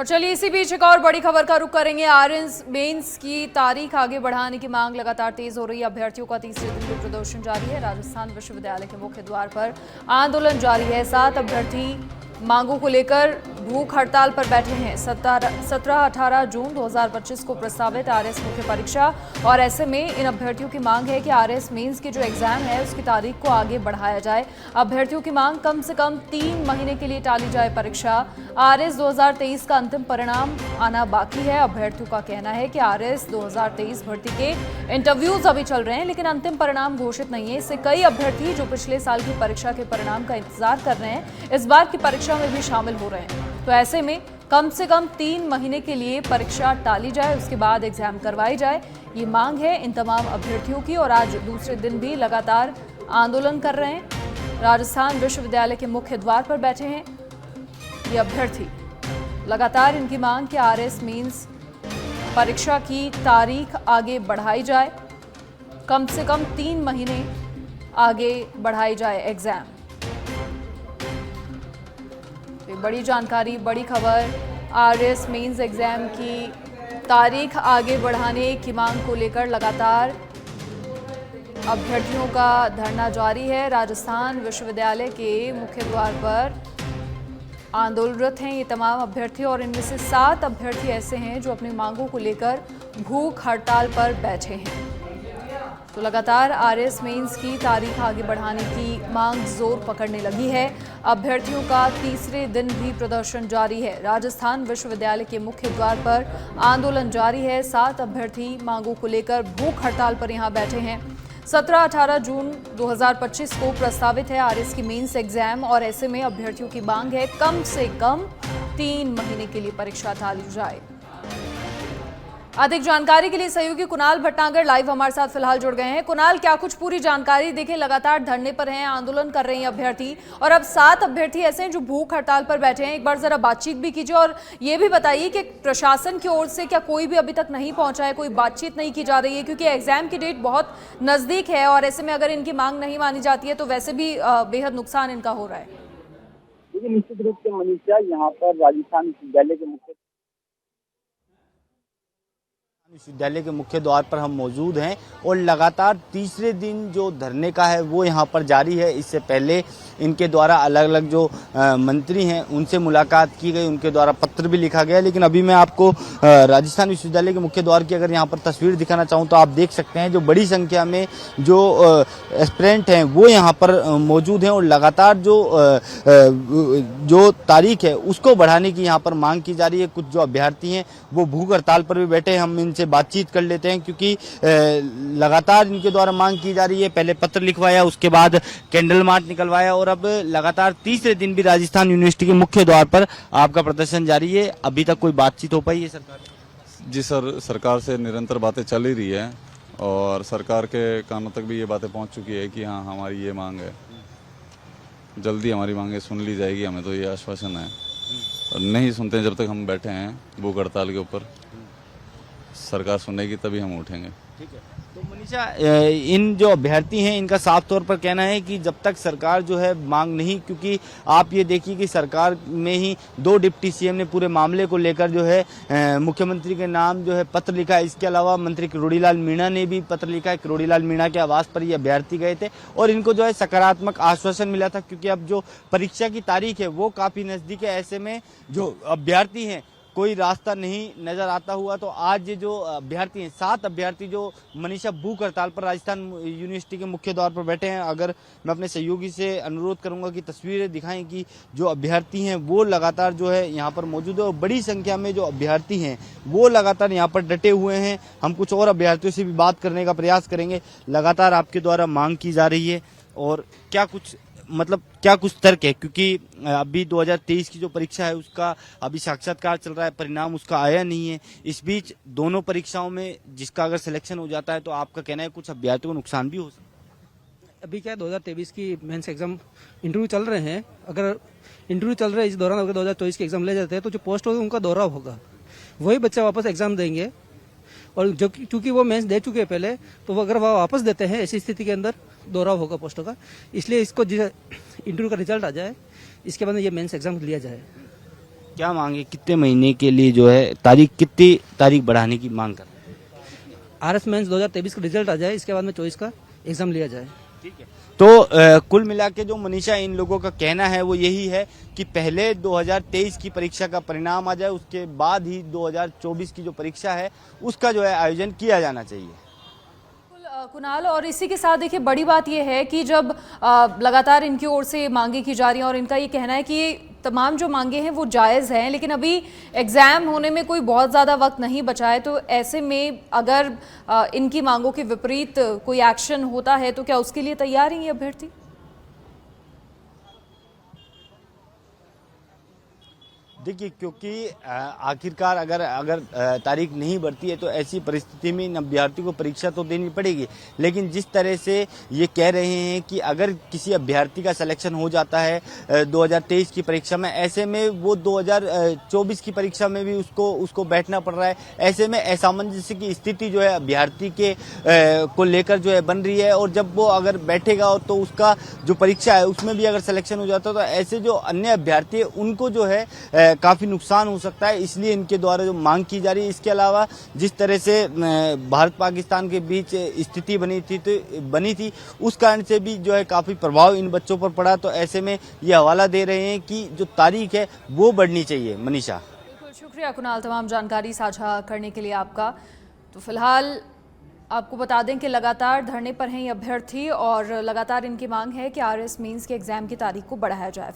और चलिए इसी बीच एक और बड़ी खबर का रुख करेंगे। आरएस मेंस की तारीख आगे बढ़ाने की मांग लगातार तेज हो रही है। अभ्यर्थियों का तीसरे दिन भी प्रदर्शन जारी है। राजस्थान विश्वविद्यालय के मुख्य द्वार पर आंदोलन जारी है। 7 अभ्यर्थी मांगों को लेकर भूख हड़ताल पर बैठे हैं। 17-18 जून 2025 को प्रस्तावित आरएस मुख्य परीक्षा और ऐसे में इन अभ्यर्थियों की मांग है कि आरएस मेंस की जो एग्जाम है उसकी तारीख को आगे बढ़ाया जाए। अभ्यर्थियों की मांग कम से कम 3 महीने के लिए टाली जाए परीक्षा। आरएस 2023 का अंतिम परिणाम आना बाकी है। अभ्यर्थियों का कहना है कि आरएस 2023 भर्ती के इंटरव्यूज अभी चल रहे हैं, लेकिन अंतिम परिणाम घोषित नहीं है। इससे कई अभ्यर्थी जो पिछले साल की परीक्षा के परिणाम का इंतजार कर रहे हैं, इस बार की परीक्षा में भी शामिल हो रहे हैं। तो ऐसे में कम से कम 3 महीने के लिए परीक्षा टाली जाए, उसके बाद एग्जाम करवाई जाए। ये मांग है इन तमाम अभ्यर्थियों की और आज दूसरे दिन भी लगातार आंदोलन कर रहे हैं। राजस्थान विश्वविद्यालय के मुख्य द्वार पर बैठे हैं ये अभ्यर्थी। लगातार इनकी मांग कि आरएस मेंस परीक्षा की तारीख आगे बढ़ाई जाए, कम से कम 3 महीने आगे बढ़ाई जाए एग्जाम। बड़ी जानकारी, बड़ी खबर। आरएस मेंस एग्जाम की तारीख आगे बढ़ाने की मांग को लेकर लगातार अभ्यर्थियों का धरना जारी है। राजस्थान विश्वविद्यालय के मुख्य द्वार पर आंदोलनरत हैं ये तमाम अभ्यर्थी और इनमें से 7 अभ्यर्थी ऐसे हैं जो अपनी मांगों को लेकर भूख हड़ताल पर बैठे हैं। तो लगातार आरएस मेंस की तारीख आगे बढ़ाने की मांग जोर पकड़ने लगी है। अभ्यर्थियों का तीसरे दिन भी प्रदर्शन जारी है। राजस्थान विश्वविद्यालय के मुख्य द्वार पर आंदोलन जारी है। 7 अभ्यर्थी मांगों को लेकर भूख हड़ताल पर यहां बैठे हैं। 17-18 जून 2025 को प्रस्तावित है आरएस की मेंस एग्जाम और ऐसे में अभ्यर्थियों की मांग है कम से कम 3 महीने के लिए परीक्षा टाली जाए। अधिक जानकारी के लिए सहयोगी कुणाल भटनागर लाइव हमारे साथ फिलहाल जुड़ गए हैं। कुणाल, क्या कुछ पूरी जानकारी? देखिए लगातार धरने पर हैं, आंदोलन कर रहे हैं अभ्यर्थी और अब 7 अभ्यर्थी ऐसे हैं जो भूख हड़ताल पर बैठे हैं। एक बार जरा बातचीत भी कीजिए और ये भी बताइए कि प्रशासन की ओर से क्या कोई भी अभी तक नहीं पहुंचा है, कोई बातचीत नहीं की जा रही है, क्योंकि एग्जाम की डेट बहुत नजदीक है और ऐसे में अगर इनकी मांग नहीं मानी जाती है तो वैसे भी बेहद नुकसान इनका हो रहा है। देखिए निश्चित रूप से मनीषा, यहाँ पर राजस्थान विश्वविद्यालय के मुख्य द्वार पर हम मौजूद हैं और लगातार तीसरे दिन जो धरने का है वो यहाँ पर जारी है। इससे पहले इनके द्वारा अलग अलग जो मंत्री हैं उनसे मुलाकात की गई, उनके द्वारा पत्र भी लिखा गया। लेकिन अभी मैं आपको राजस्थान विश्वविद्यालय के मुख्य द्वार की अगर यहाँ पर तस्वीर दिखाना चाहूँ तो आप देख सकते हैं जो बड़ी संख्या में जो एस्पिरेंट हैं वो यहाँ पर मौजूद हैं और लगातार जो तारीख है उसको बढ़ाने की यहाँ पर मांग की जा रही है। कुछ जो अभ्यर्थी हैं वो भूख हड़ताल पर भी बैठे हैं, हम इनसे बातचीत कर लेते हैं क्योंकि लगातार इनके द्वारा मांग की जा रही है। पहले पत्र लिखवाया, उसके बाद कैंडल मार्च निकलवाया और अब लगातार तीसरे दिन भी राजस्थान यूनिवर्सिटी के मुख्य द्वार पर आपका प्रदर्शन जारी है। अभी तक कोई बातचीत हो पाई है सरकार? जी सर, सरकार से निरंतर बातें चल ही रही है और सरकार के कानों तक भी ये बातें पहुंच चुकी है कि हाँ हमारी ये मांग है, जल्दी हमारी मांगे सुन ली जाएगी, हमें तो ये आश्वासन है। और नहीं सुनते हैं जब तक हम बैठे हैं भूख हड़ताल के ऊपर, सरकार सुनेगी तभी हम उठेंगे। ठीक है। तो मनीषा, इन जो अभ्यर्थी हैं इनका साफ तौर पर कहना है कि जब तक सरकार जो है मांग नहीं, क्योंकि आप ये देखिए कि सरकार में ही 2 डिप्टी सीएम ने पूरे मामले को लेकर जो है मुख्यमंत्री के नाम जो है पत्र लिखा है। इसके अलावा मंत्री किरोड़ीलाल मीणा ने भी पत्र लिखा है। किरोड़ीलाल मीणा के आवास पर ये अभ्यर्थी गए थे और इनको जो है सकारात्मक आश्वासन मिला था, क्योंकि अब जो परीक्षा की तारीख है वो काफी नजदीक है। ऐसे में जो अभ्यर्थी हैं कोई रास्ता नहीं नजर आता हुआ, तो आज ये जो अभ्यर्थी हैं 7 अभ्यर्थी जो मनीषा भूख हड़ताल पर राजस्थान यूनिवर्सिटी के मुख्य द्वार पर बैठे हैं। अगर मैं अपने सहयोगी से अनुरोध करूंगा कि तस्वीरें दिखाएं कि जो अभ्यर्थी हैं वो लगातार जो है यहाँ पर मौजूद है और बड़ी संख्या में जो अभ्यर्थी हैं वो लगातार यहाँ पर डटे हुए हैं। हम कुछ और अभ्यर्थियों से भी बात करने का प्रयास करेंगे। लगातार आपके द्वारा मांग की जा रही है और क्या कुछ तर्क है, क्योंकि अभी 2023 की जो परीक्षा है उसका अभी साक्षात्कार चल रहा है, परिणाम उसका आया नहीं है। इस बीच दोनों परीक्षाओं में जिसका अगर सिलेक्शन हो जाता है तो आपका कहना है कुछ अभ्यर्थियों को नुकसान भी हो सकता है। अभी क्या 2023 की मेंस एग्जाम इंटरव्यू चल रहे हैं, अगर इंटरव्यू चल रहे हैं इस दौरान अगर 2024 के एग्जाम ले जाते हैं तो जो पोस्ट होगा उनका दौरा होगा, वही बच्चा वापस एग्जाम देंगे और जो चूंकि वो मेंस दे चुके हैं पहले, तो वो अगर वो वापस देते हैं ऐसी स्थिति के अंदर दौरा होगा पोस्टों का। इसलिए इसको इंटरव्यू का रिजल्ट आ जाए, इसके बाद ये मेंस एग्जाम लिया जाए। क्या मांगे, कितने महीने के लिए जो है कितनी तारीख बढ़ाने की मांग कर रहे हैं? RS मेंस 2023 का रिजल्ट आ जाए, इसके बाद में 24 का एग्जाम लिया जाए। ठीक है। तो कुल मिला के जो मनीषा इन लोगों का कहना है वो यही है कि पहले 2023 की परीक्षा का परिणाम आ जाए, उसके बाद ही 2024 की जो परीक्षा है उसका जो है आयोजन किया जाना चाहिए। कुणाल, और इसी के साथ देखिए बड़ी बात यह है कि जब लगातार इनकी ओर से मांगे की जा रही हैं और इनका ये कहना है कि ये तमाम जो मांगे हैं वो जायज़ हैं, लेकिन अभी एग्ज़ाम होने में कोई बहुत ज़्यादा वक्त नहीं बचा है, तो ऐसे में अगर इनकी मांगों के विपरीत कोई एक्शन होता है तो क्या उसके लिए तैयार हैं ये अभ्यर्थी? देखिए, क्योंकि आखिरकार अगर तारीख नहीं बढ़ती है तो ऐसी परिस्थिति में इन अभ्यर्थियों को परीक्षा तो देनी पड़ेगी। लेकिन जिस तरह से ये कह रहे हैं कि अगर किसी अभ्यर्थी का सिलेक्शन हो जाता है 2023 की परीक्षा में, ऐसे में वो 2024 की परीक्षा में भी उसको बैठना पड़ रहा है। ऐसे में असामंजस्य की स्थिति जो है अभ्यर्थी के को लेकर जो है बन रही है, और जब वो अगर बैठेगा तो उसका जो परीक्षा है उसमें भी अगर सिलेक्शन हो जाता है तो ऐसे जो अन्य अभ्यर्थी है उनको जो है काफी नुकसान हो सकता है। इसलिए इनके द्वारा जो मांग की जा रही है, इसके अलावा जिस तरह से भारत पाकिस्तान के बीच स्थिति बनी थी उस कारण से भी जो है काफी प्रभाव इन बच्चों पर पड़ा। तो ऐसे में ये हवाला दे रहे हैं कि जो तारीख है वो बढ़नी चाहिए। मनीषा, बिल्कुल, शुक्रिया कुणाल तमाम जानकारी साझा करने के लिए आपका। तो फिलहाल आपको बता दें कि लगातार धरने पर हैं ये अभ्यर्थी और लगातार इनकी मांग है कि RS मेंस के एग्जाम की तारीख को बढ़ाया जाए।